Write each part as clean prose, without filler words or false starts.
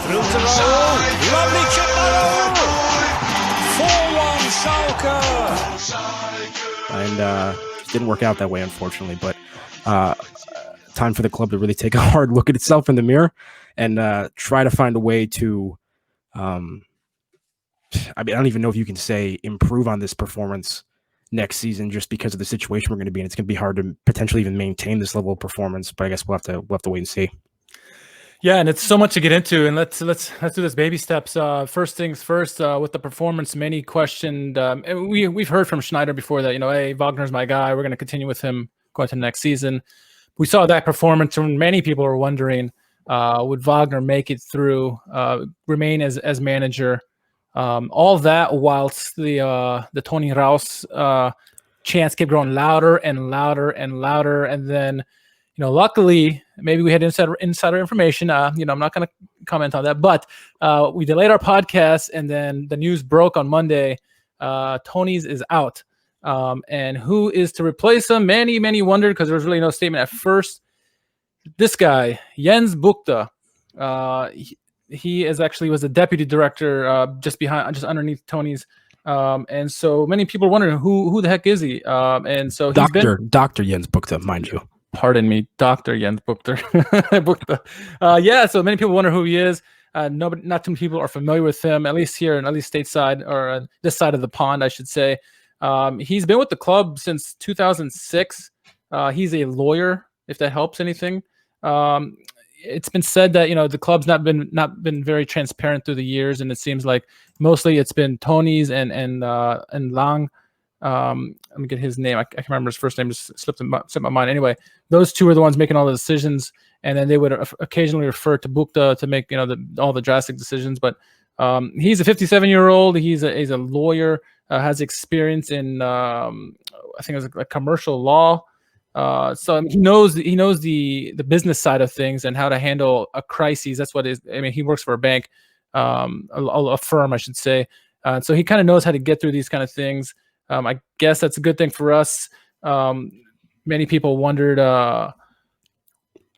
Through to Raoul. Lovely chip by Raoul. 4-1 Schalke. And it didn't work out that way, unfortunately. But time for the club to really take a hard look at itself in the mirror and try to find a way to, I don't even know if you can say improve on this performance next season, just because of the situation we're going to be in. It's going to be hard to potentially even maintain this level of performance. But I guess we'll have to wait and see. Yeah, and it's so much to get into, and let's do this baby steps. First things first, with the performance, many questioned. And we've heard from Schneider before that, hey, Wagner's my guy. We're going to continue with him going to the next season. We saw that performance, and many people were wondering, would Wagner make it through, remain as manager? All that whilst the Tony Raus chants kept growing louder and louder and louder, and then. Luckily, maybe we had insider information. I'm not going to comment on that, but we delayed our podcast, and then the news broke on Monday. Tönnies is out, and who is to replace him? Many wondered, because there was really no statement at first. This guy, Jens BUCHTA, he was the deputy director, just underneath Tönnies. And so many people are wondering who the heck is he? And so Dr. Jens BUCHTA, mind you. Pardon me, Dr. Jens BUCHTA. So many people wonder who he is. Not too many people are familiar with him, at least here, at least stateside, or this side of the pond, I should say. He's been with the club since 2006. He's a lawyer, if that helps anything. It's been said that the club's not been very transparent through the years, and it seems like mostly it's been Tönnies and Lang. Let me get his name. I can't remember his first name. Just slipped my mind. Anyway, those two are the ones making all the decisions, and then they would occasionally refer to BUCHTA to make all the drastic decisions. But he's a 57-year-old. He's a lawyer. Has experience in I think it was like commercial law. So he knows the business side of things and how to handle a crisis. That's what it is. I mean, he works for a bank, a firm, I should say. So he kind of knows how to get through these kind of things. I guess that's a good thing for us. Many people wondered.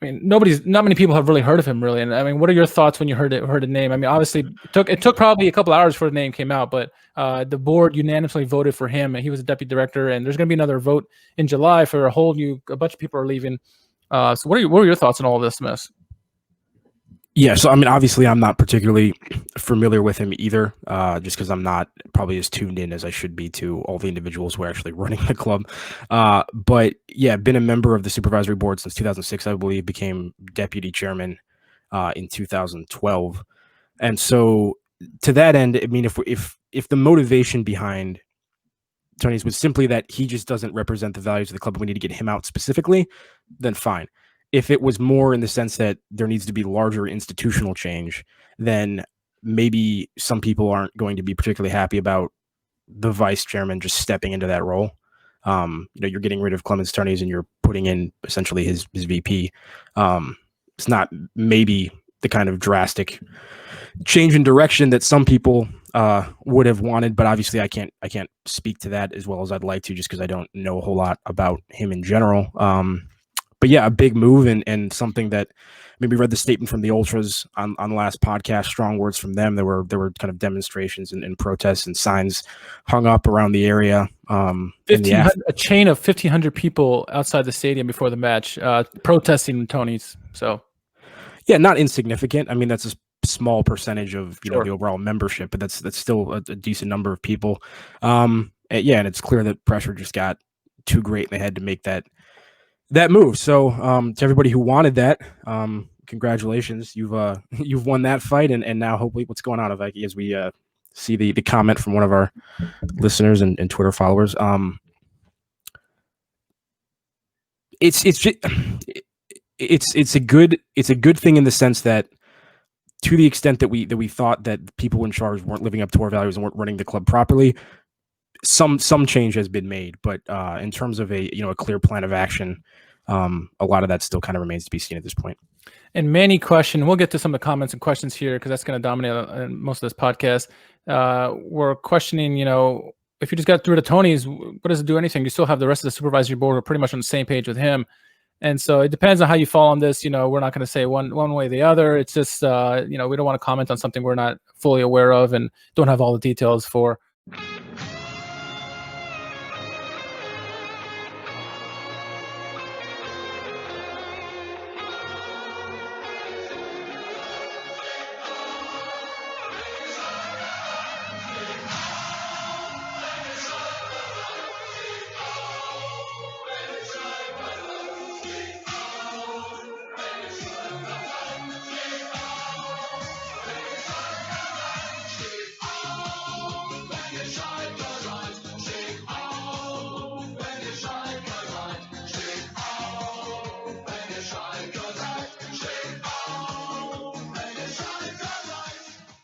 Not many people have really heard of him, really. And I mean, what are your thoughts when you heard the name? I mean, obviously, it took probably a couple hours before the name came out, but the board unanimously voted for him, and he was a deputy director. And there's going to be another vote in July for a bunch of people are leaving. So what are your thoughts on all this mess? Yeah, so I mean, obviously, I'm not particularly familiar with him either, just because I'm not probably as tuned in as I should be to all the individuals who are actually running the club. But yeah, been a member of the supervisory board since 2006, I believe, became deputy chairman in 2012. And so to that end, I mean, if the motivation behind Tönnies was simply that he just doesn't represent the values of the club, we need to get him out specifically, then fine. If it was more in the sense that there needs to be larger institutional change, then maybe some people aren't going to be particularly happy about the vice chairman just stepping into that role. You're getting rid of Clemens Tönnies and you're putting in essentially his VP. It's not maybe the kind of drastic change in direction that some people would have wanted, but obviously I can't speak to that as well as I'd like to, just because I don't know a whole lot about him in general. But yeah, a big move and something that maybe read the statement from the Ultras on the last podcast, strong words from them. There were kind of demonstrations and protests and signs hung up around the area. A chain of 1,500 people outside the stadium before the match protesting Tönnies. So yeah, not insignificant. I mean, that's a small percentage of Sure. the overall membership, but that's still a decent number of people. And it's clear that pressure just got too great and they had to make that move. So to everybody who wanted that, congratulations, you've won that fight, and now hopefully what's going on, Ivaki, as we see the comment from one of our listeners and Twitter followers. It's a good thing in the sense that, to the extent that we thought that people in charge weren't living up to our values and weren't running the club properly, some change has been made, but in terms of a clear plan of action, a lot of that still kind of remains to be seen at this point. And many question, we'll get to some of the comments and questions here because that's going to dominate most of this podcast. We're questioning, if you just got through to Tönnies, what does it do anything? You still have the rest of the supervisory board. We're pretty much on the same page with him. And so it depends on how you fall on this. We're not going to say one way or the other. It's just, we don't want to comment on something we're not fully aware of and don't have all the details for.